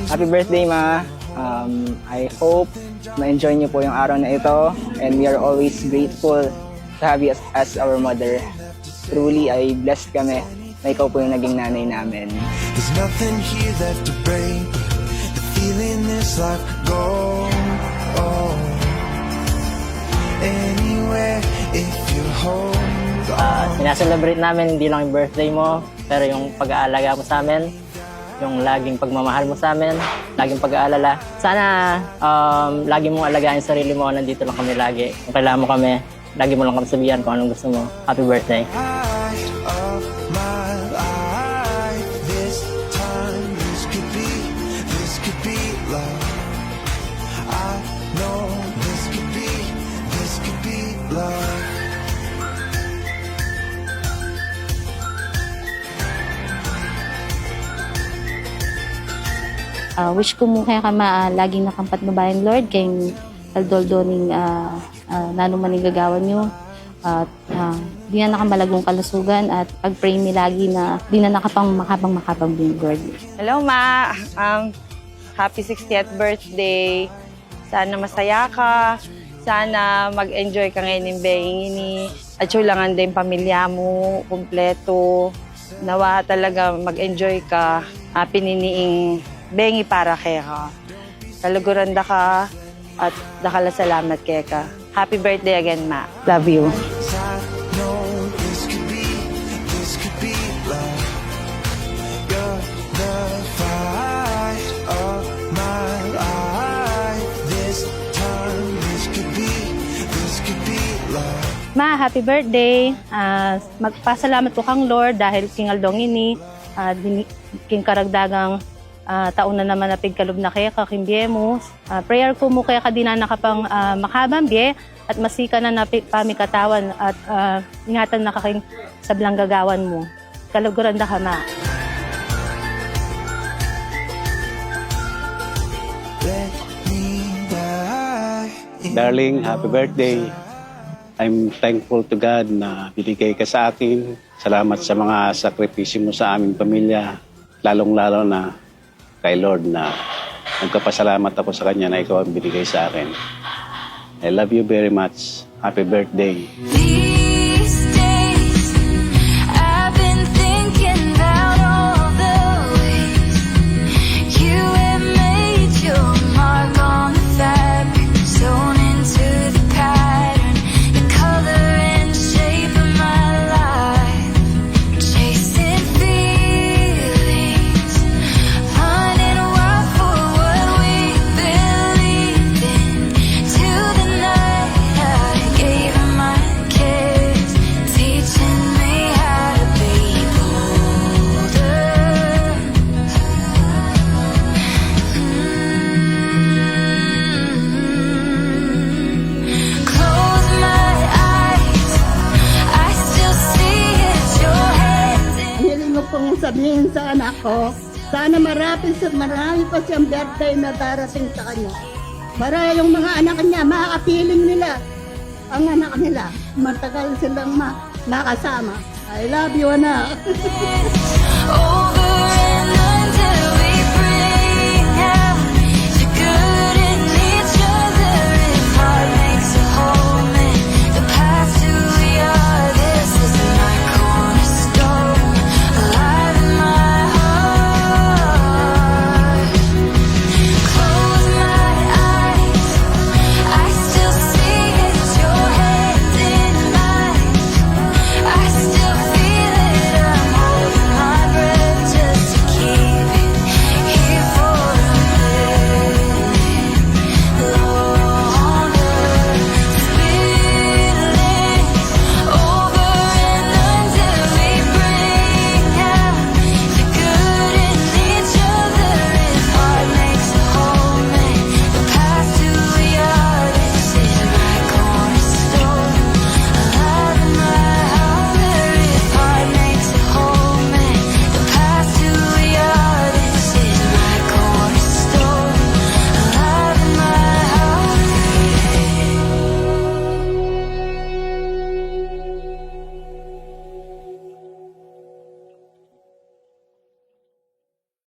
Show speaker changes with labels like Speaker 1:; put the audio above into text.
Speaker 1: Happy birthday, Ma! I hope ma-enjoy niyo po yung araw na ito, and we are always grateful to have you as our mother. Truly, ay blessed kami na ikaw po yung naging nanay namin.
Speaker 2: There's nothing here left to break, but the feeling this life could go. Anywhere if you hold on.
Speaker 3: Sinaselebrate namin hindi lang yung birthday mo, pero yung pag-aalaga mo sa amin, yung laging pagmamahal mo sa amin, laging pag-aalala. Sana lagi mong alagaan yung sarili mo, nandito lang kami lagi. Kung kailangan mo kami, lagi mo lang kami sabihan kung anong gusto mo. Happy birthday.
Speaker 2: Light of my life, this time this could be love. I know this could be love.
Speaker 4: Wish ko mo kaya ka laging nakampat na bayan, Lord, kay aldoldo ning nanumaning gagawan nyo. At di na nakamalagong kalusugan at pag-pray mi lagi na di na nakapang makabang din, Lord.
Speaker 5: Hello, Ma. Happy 60th birthday. Sana masaya ka. Sana mag-enjoy ka ngayon ng ini. At sulangan din pamilya mo, kumpleto. Nawa talaga mag-enjoy ka. Pininiing bengi para kaya ka. Talaguran da ka at dakala salamat kaya ka. Happy birthday again, Ma. Love you.
Speaker 2: I know this could be love. You're the fight of my life. This time this could be love.
Speaker 4: Ma, happy birthday. Magpasalamat po kang Lord dahil kingaldong ini, king karagdagang taon na naman na pigkalob na kaya kakimbiemos. Prayer ko mo kaya kadina nakapang makabambye at masika na pamikatawan at ingatan na kaking sablang gagawan mo. Kalaguran da ka, Ma.
Speaker 2: Let me die.
Speaker 6: Darling, happy birthday. I'm thankful to God na binigay ka sa akin. Salamat sa mga sakripisyo mo sa aming pamilya. Lalong-lalo na kay Lord na nagkapasalamat ako sa Kanya na ikaw ang binigay sa akin. I love you very much. Happy birthday.
Speaker 7: These days, I've been thinking about all the ways you have made your mark on the fabric, sewn into the pattern, the color and shape of my life, chasing feelings, running wild for what we believed in, till the night I gave her my kiss, teaching me how to be bolder. Close my eyes, I still see it, your hands in.
Speaker 8: Hiling ko pong sabihin sa anak ko, sana marami pa siyang birthday na darating sa kanya. Para yung mga anak niya, makakapiling nila ang anak nila. Matagal silang nakasama. I love you, anak.
Speaker 7: Over and under we